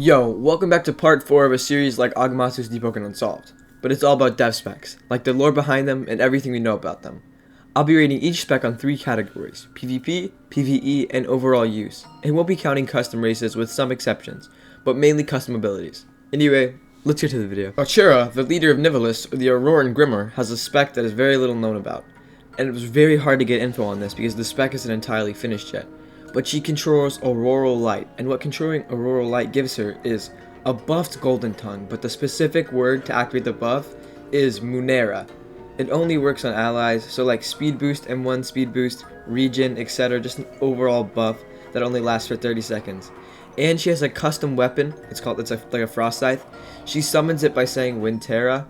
Yo, welcome back to part 4 of a series like Agamotsu's Deepwoken Unsolved, but it's all about dev specs, like the lore behind them and everything we know about them. I'll be rating each spec on 3 categories: PvP, PvE, and overall use, and won't be counting custom races with some exceptions, but mainly custom abilities. Anyway, let's get to the video. Auchura, the leader of Nivalis, or the Auroran Grimmer, has a spec that is very little known about, and it was very hard to get info on this because the spec isn't entirely finished yet. But she controls auroral light, and what controlling auroral light gives her is a buffed golden tongue, but the specific word to activate the buff is Meira. It only works on allies, so like speed boost, M1 speed boost, regen, etc., just an overall buff that only lasts for 30 seconds. And she has a custom weapon, it's like a frost scythe. She summons it by saying Wintera.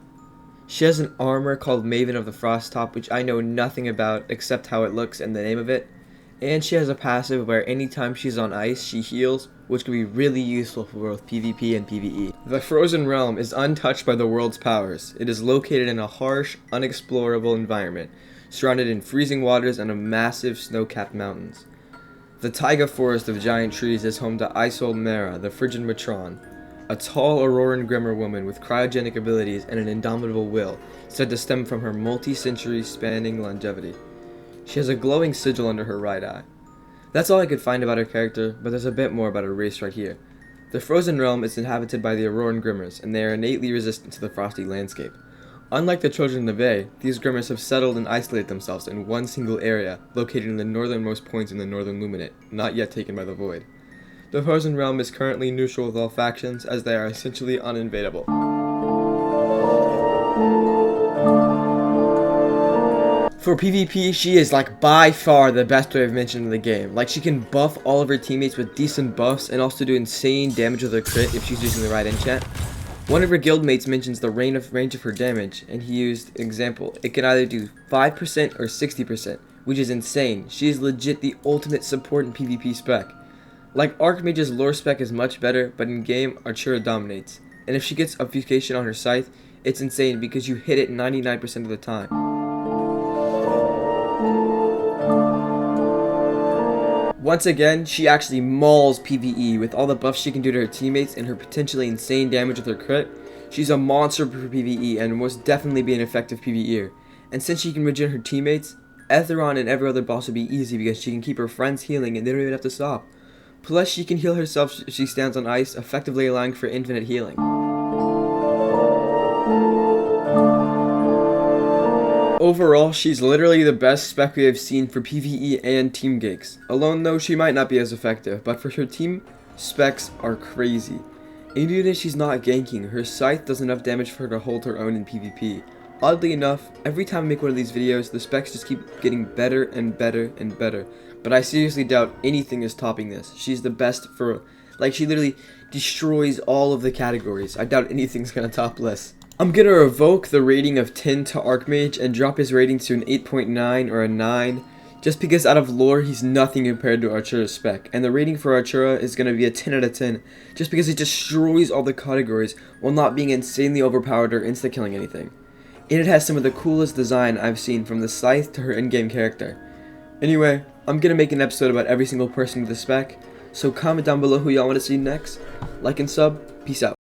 She has an armor called Maven of the Frost Top, which I know nothing about except how it looks and the name of it. And she has a passive where anytime she's on ice, she heals, which can be really useful for both PvP and PvE. The Frozen Realm is untouched by the world's powers. It is located in a harsh, unexplorable environment, surrounded in freezing waters and massive snow-capped mountains. The taiga forest of giant trees is home to Isolde Meira, the frigid matron, a tall Auroran Grimmer woman with cryogenic abilities and an indomitable will, said to stem from her multi-century spanning longevity. She has a glowing sigil under her right eye. That's all I could find about her character, but there's a bit more about her race right here. The Frozen Realm is inhabited by the Auroran Grimmers, and they are innately resistant to the frosty landscape. Unlike the Children of Neve, these Grimmers have settled and isolated themselves in one single area, located in the northernmost point in the Northern Luminate, not yet taken by the Void. The Frozen Realm is currently neutral with all factions, as they are essentially uninvadable. For PvP, she is like by far the best I've mentioned in the game. Like, she can buff all of her teammates with decent buffs and also do insane damage with her crit if she's using the right enchant. One of her guildmates mentions the range of her damage, and he used example. It can either do 5% or 60%, which is insane. She is legit the ultimate support in PvP spec. Like, Archmage's lore spec is much better, but in game, Auchura dominates. And if she gets obfuscation on her scythe, it's insane because you hit it 99% of the time. Once again, she actually mauls PvE with all the buffs she can do to her teammates and her potentially insane damage with her crit. She's a monster for PvE and will most definitely be an effective PvEer. And since she can regen her teammates, Etheron and every other boss will be easy because she can keep her friends healing and they don't even have to stop. Plus, she can heal herself if she stands on ice, effectively allowing for infinite healing. Overall, she's literally the best spec we have seen for PvE and team gigs. Alone though, she might not be as effective, but for her team, specs are crazy. And even if she's not ganking, her scythe does enough damage for her to hold her own in PvP. Oddly enough, every time I make one of these videos, the specs just keep getting better and better and better. But I seriously doubt anything is topping this. She's the best for, like, she literally destroys all of the categories. I doubt anything's gonna top this. I'm gonna revoke the rating of 10 to Archmage and drop his rating to an 8.9 or a 9, just because out of lore he's nothing compared to Auchura's spec, and the rating for Auchura is gonna be a 10 out of 10, just because it destroys all the categories while not being insanely overpowered or insta-killing anything. And it has some of the coolest design I've seen, from the scythe to her in-game character. Anyway, I'm gonna make an episode about every single person with the spec, so comment down below who y'all want to see next, like and sub, peace out.